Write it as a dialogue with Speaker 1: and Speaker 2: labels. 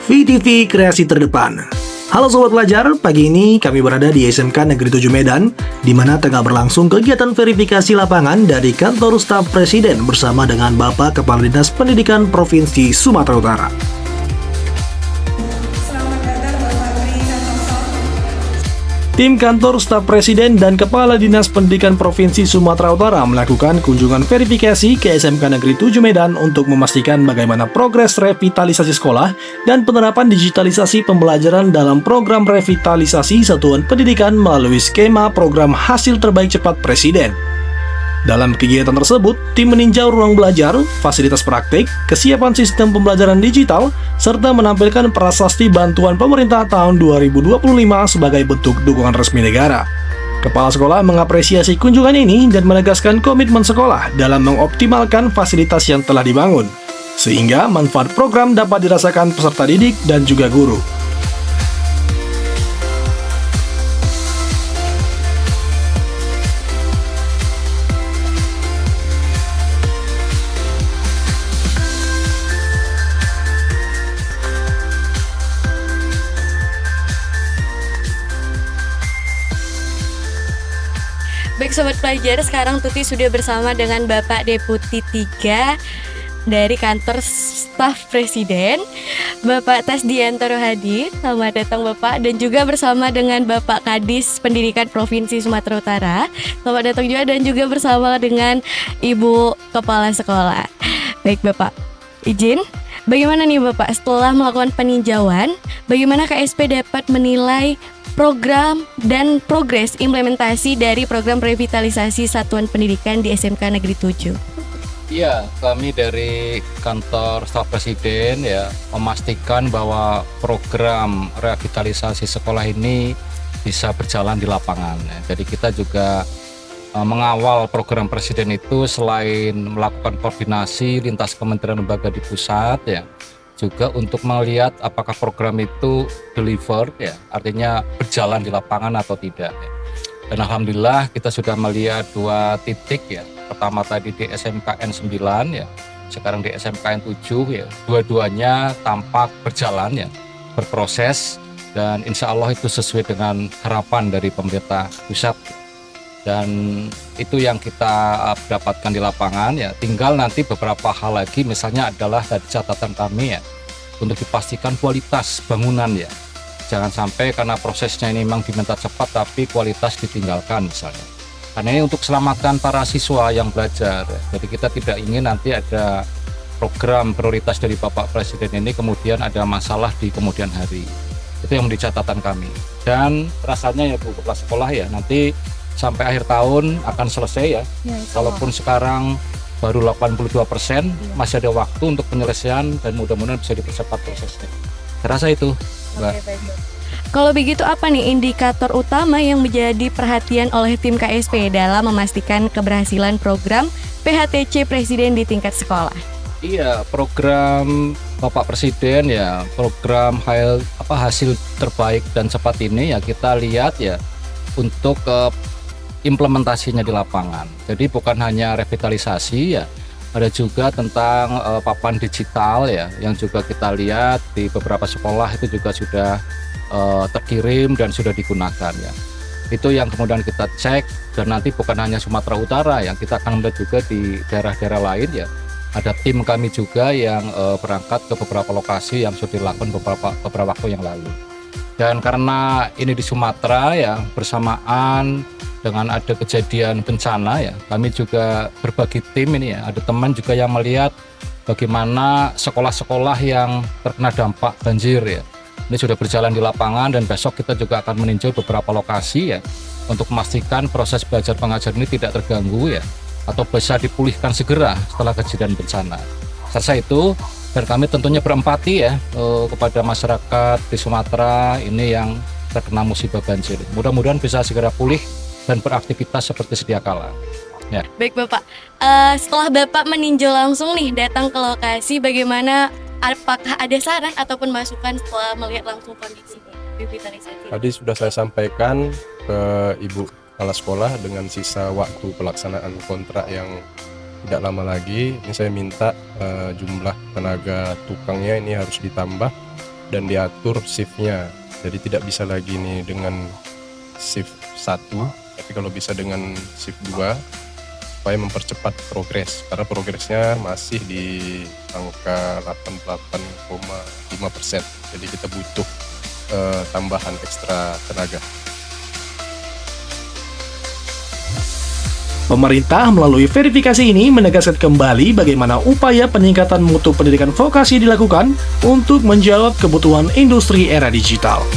Speaker 1: VTV Kreasi Terdepan. Halo Sobat Pelajar, pagi ini kami berada di SMK Negeri 7 Medan, di mana tengah berlangsung kegiatan verifikasi lapangan dari kantor staf Presiden bersama dengan Bapak Kepala Dinas Pendidikan Provinsi Sumatera Utara. Tim kantor staf Presiden dan Kepala Dinas Pendidikan Provinsi Sumatera Utara melakukan kunjungan verifikasi ke SMK Negeri 7 Medan untuk memastikan bagaimana progres revitalisasi sekolah dan penerapan digitalisasi pembelajaran dalam program revitalisasi satuan pendidikan melalui skema program hasil terbaik cepat Presiden. Dalam kegiatan tersebut, tim meninjau ruang belajar, fasilitas praktik, kesiapan sistem pembelajaran digital, serta menampilkan prasasti bantuan pemerintah tahun 2025 sebagai bentuk dukungan resmi negara. Kepala sekolah mengapresiasi kunjungan ini dan menegaskan komitmen sekolah dalam mengoptimalkan fasilitas yang telah dibangun, sehingga manfaat program dapat dirasakan peserta didik dan juga guru.
Speaker 2: Baik Sobat Pelajar, sekarang Tuti sudah bersama dengan Bapak Deputi 3 dari kantor staf Presiden, Bapak Tasdianto Rohadi. Selamat datang Bapak, dan juga bersama dengan Bapak Kadis Pendidikan Provinsi Sumatera Utara. Selamat datang juga, dan juga bersama dengan Ibu Kepala Sekolah. Baik Bapak, izin, bagaimana nih Bapak setelah melakukan peninjauan, bagaimana KSP dapat menilai program dan progres implementasi dari program revitalisasi satuan pendidikan di SMK Negeri 7?
Speaker 3: Iya, kami dari kantor staf Presiden memastikan bahwa program revitalisasi sekolah ini bisa berjalan di lapangan. Jadi kita juga mengawal program Presiden itu selain melakukan koordinasi lintas kementerian lembaga di pusat juga untuk melihat apakah program itu delivered artinya berjalan di lapangan atau tidak. Dan alhamdulillah kita sudah melihat 2 titik Pertama tadi di SMKN 9 sekarang di SMKN 7 dua-duanya tampak berjalan berproses, dan insya Allah itu sesuai dengan harapan dari pemerintah pusat. Dan itu yang kita dapatkan di lapangan tinggal nanti beberapa hal lagi, misalnya adalah dari catatan kami untuk dipastikan kualitas bangunan jangan sampai karena prosesnya ini memang diminta cepat tapi kualitas ditinggalkan misalnya, karena ini untuk keselamatan para siswa yang belajar. Jadi kita tidak ingin nanti ada program prioritas dari Bapak Presiden ini kemudian ada masalah di kemudian hari. Itu yang menjadi catatan kami, dan rasanya Bu Kepala Sekolah nanti sampai akhir tahun akan selesai walaupun sekarang baru 82%, masih ada waktu untuk penyelesaian dan mudah-mudahan bisa dipercepat prosesnya. Terasa itu, Mbak.
Speaker 2: Oke, baik. Kalau begitu apa nih indikator utama yang menjadi perhatian oleh tim KSP dalam memastikan keberhasilan program PHTC Presiden di tingkat sekolah?
Speaker 3: Iya, program Bapak Presiden program hasil terbaik dan cepat ini kita lihat untuk implementasinya di lapangan. Jadi bukan hanya revitalisasi ada juga tentang papan digital yang juga kita lihat di beberapa sekolah itu juga sudah terkirim dan sudah digunakan Itu yang kemudian kita cek, dan nanti bukan hanya Sumatera Utara kita akan melihat juga di daerah-daerah lain Ada tim kami juga yang berangkat ke beberapa lokasi yang sudah dilakukan beberapa waktu yang lalu. Dan karena ini di Sumatera bersamaan dengan ada kejadian bencana kami juga berbagi tim ini ada teman juga yang melihat bagaimana sekolah-sekolah yang terkena dampak banjir ini sudah berjalan di lapangan, dan besok kita juga akan meninjau beberapa lokasi untuk memastikan proses belajar pengajar ini tidak terganggu atau bisa dipulihkan segera setelah kejadian bencana. Selesai itu, dan kami tentunya berempati kepada masyarakat di Sumatera ini yang terkena musibah banjir. Mudah-mudahan bisa segera pulih dan beraktivitas seperti sedia kala.
Speaker 2: Baik Bapak, setelah Bapak meninjau langsung nih datang ke lokasi, bagaimana, apakah ada saran ataupun masukan setelah melihat langsung kondisi revitalisasi?
Speaker 4: Tadi sudah saya sampaikan ke Ibu Kepala Sekolah dengan sisa waktu pelaksanaan kontrak yang tidak lama lagi. Ini saya minta jumlah tenaga tukangnya ini harus ditambah dan diatur shiftnya. Jadi tidak bisa lagi nih dengan shift 1, tapi kalau bisa dengan shift 2 supaya mempercepat progres, karena progresnya masih di angka 88,5%. Jadi kita butuh tambahan ekstra tenaga.
Speaker 1: Pemerintah melalui verifikasi ini menegaskan kembali bagaimana upaya peningkatan mutu pendidikan vokasi dilakukan untuk menjawab kebutuhan industri era digital.